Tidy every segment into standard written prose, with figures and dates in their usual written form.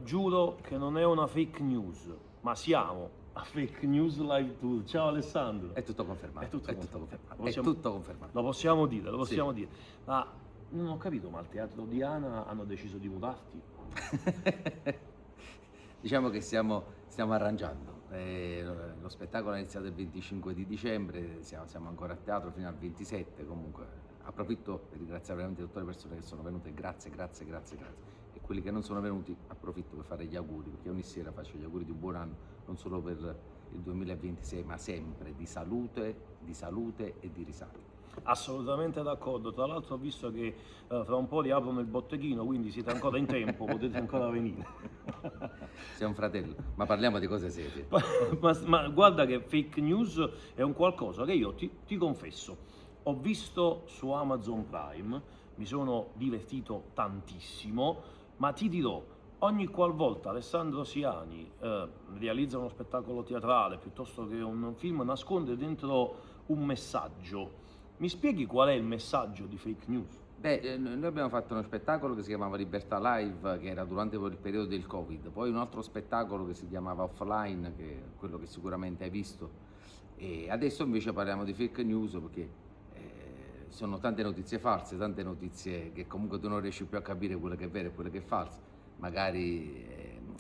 giuro che non è una fake news, ma siamo a Fake News Live Tour. Ciao Alessandro. È tutto confermato. È tutto È tutto confermato. confermato. È tutto confermato. Lo possiamo dire, lo Sì. possiamo dire. Ma non ho capito, ma al Teatro Diana hanno deciso di mutarti? Diciamo che stiamo arrangiando. Lo spettacolo è iniziato il 25 di dicembre, siamo ancora a teatro fino al 27. Comunque approfitto per ringraziare veramente tutte le persone che sono venute, grazie. E quelli che non sono venuti approfitto per fare gli auguri, perché ogni sera faccio gli auguri di buon anno, non solo per il 2026, ma sempre di salute e di risate. Assolutamente d'accordo. Tra l'altro ho visto che fra un po' riaprono il botteghino, quindi siete ancora in tempo, potete ancora venire. Sei un fratello, ma parliamo di cose serie. Ma guarda che fake news è un qualcosa che io ti confesso, ho visto su Amazon Prime, mi sono divertito tantissimo, ma ti dirò, ogni qualvolta Alessandro Siani realizza uno spettacolo teatrale piuttosto che un film, nasconde dentro un messaggio. Mi spieghi qual è il messaggio di fake news? Beh, noi abbiamo fatto uno spettacolo che si chiamava Libertà Live, che era durante il periodo del Covid, poi un altro spettacolo che si chiamava Offline, che è quello che sicuramente hai visto, e adesso invece parliamo di fake news perché sono tante notizie false, tante notizie che comunque tu non riesci più a capire quello che è vero e quello che è falso. Magari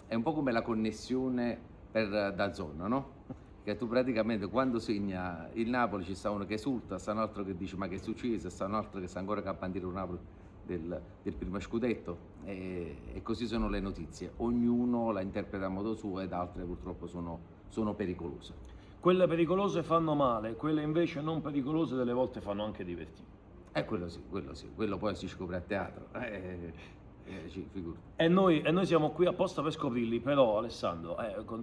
è un po' come la connessione per DAZN, no? Che tu praticamente quando segna il Napoli ci sta uno che esulta, sta un altro che dice ma che è successo, sta un altro che sta ancora a bandire un Napoli del primo scudetto, e così sono le notizie, ognuno la interpreta a modo suo ed altre purtroppo sono pericolose. Quelle pericolose fanno male, quelle invece non pericolose delle volte fanno anche divertire. Quello sì, quello poi si scopre a teatro, figurati. E noi siamo qui apposta per scoprirli, però Alessandro,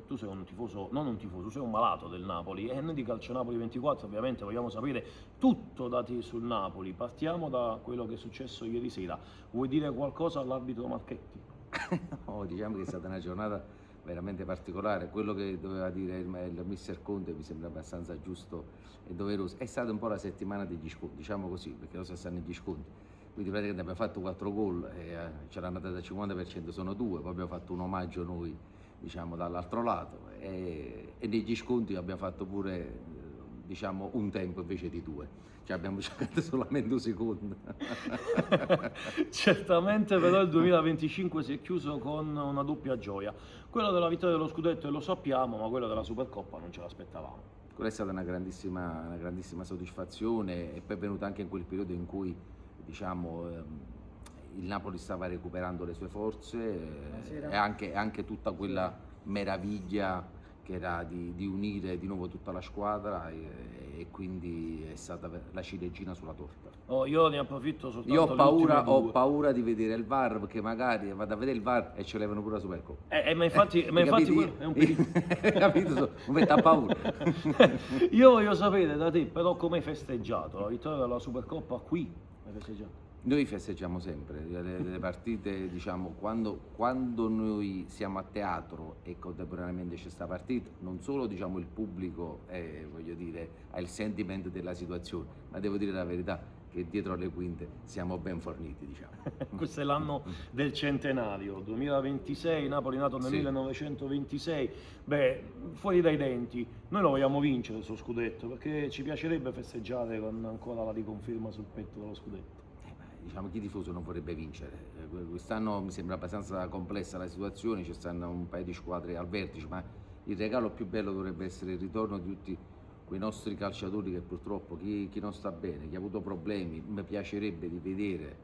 tu sei un tifoso, non un tifoso, tu sei un malato del Napoli e noi di Calcio Napoli 24 ovviamente vogliamo sapere tutto da te sul Napoli. Partiamo da quello che è successo ieri sera. Vuoi dire qualcosa all'arbitro Marchetti? No, diciamo che è stata una giornata veramente particolare, quello che doveva dire il mister Conte mi sembra abbastanza giusto e doveroso. È stata un po' la settimana degli sconti, diciamo così, perché lo stanno gli sconti. Quindi praticamente abbiamo fatto 4 gol, c'era andata da 50%, sono 2, poi abbiamo fatto un omaggio noi, diciamo, dall'altro lato e negli sconti abbiamo fatto pure, diciamo, un tempo invece di 2, cioè abbiamo giocato solamente un secondo. Certamente però il 2025 si è chiuso con una doppia gioia, quella della vittoria dello scudetto e lo sappiamo, ma quella della Supercoppa non ce l'aspettavamo. Quella è stata una grandissima soddisfazione e poi è venuta anche in quel periodo in cui, diciamo, il Napoli stava recuperando le sue forze, e anche tutta quella meraviglia che era di unire di nuovo tutta la squadra, e quindi è stata la ciliegina sulla torta. Oh, io ne approfitto soltanto Io le ultime ho due. paura di vedere il VAR, perché magari vado a vedere il VAR e ce levano pure la Supercoppa. Ma infatti quello è un pericolo. Capito? Mi mette a paura. Io voglio sapere da te, però, come hai festeggiato la vittoria della Supercoppa qui? Hai festeggiato? Noi festeggiamo sempre le partite, diciamo, quando noi siamo a teatro e contemporaneamente c'è sta partita, non solo, diciamo, il pubblico voglio dire, ha il sentiment della situazione, ma devo dire la verità che dietro le quinte siamo ben forniti, diciamo. Questo è l'anno del centenario, 2026, Napoli nato nel Sì. 1926. Beh, fuori dai denti, noi lo vogliamo vincere il suo scudetto, perché ci piacerebbe festeggiare con ancora la riconferma sul petto dello scudetto. Diciamo, chi tifoso non vorrebbe vincere? Quest'anno mi sembra abbastanza complessa la situazione, ci stanno un paio di squadre al vertice, ma il regalo più bello dovrebbe essere il ritorno di tutti quei nostri calciatori che purtroppo, chi non sta bene, chi ha avuto problemi, mi piacerebbe di vedere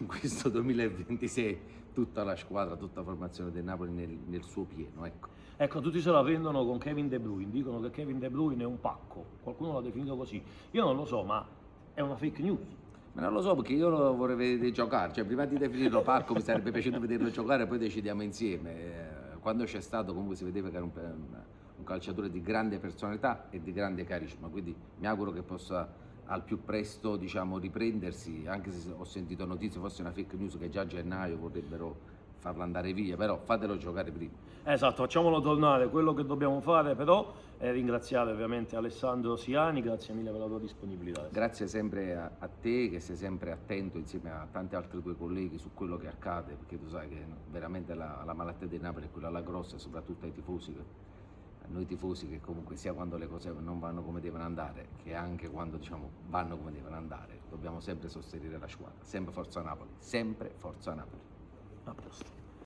in questo 2026 tutta la squadra, tutta la formazione del Napoli nel suo pieno, ecco. Ecco, tutti se la prendono con Kevin De Bruyne, dicono che Kevin De Bruyne è un pacco, qualcuno l'ha definito così. Io non lo so, ma è una fake news. Ma non lo so, perché io lo vorrei vedere giocare, cioè prima di definirlo parco mi sarebbe piaciuto vederlo giocare e poi decidiamo insieme. Quando c'è stato comunque si vedeva che era un calciatore di grande personalità e di grande carisma, quindi mi auguro che possa al più presto, diciamo, riprendersi, anche se ho sentito notizie, forse una fake news, che già a gennaio vorrebbero farlo andare via, però fatelo giocare prima. Esatto, facciamolo tornare. Quello che dobbiamo fare però è ringraziare ovviamente Alessandro Siani, grazie mille per la tua disponibilità. Grazie sempre a te che sei sempre attento insieme a tanti altri tuoi colleghi su quello che accade, perché tu sai che veramente la malattia del Napoli è quella la grossa, soprattutto ai tifosi, a noi tifosi che comunque sia quando le cose non vanno come devono andare, che anche quando diciamo vanno come devono andare, dobbiamo sempre sostenere la squadra, sempre Forza Napoli, sempre Forza Napoli. A posto.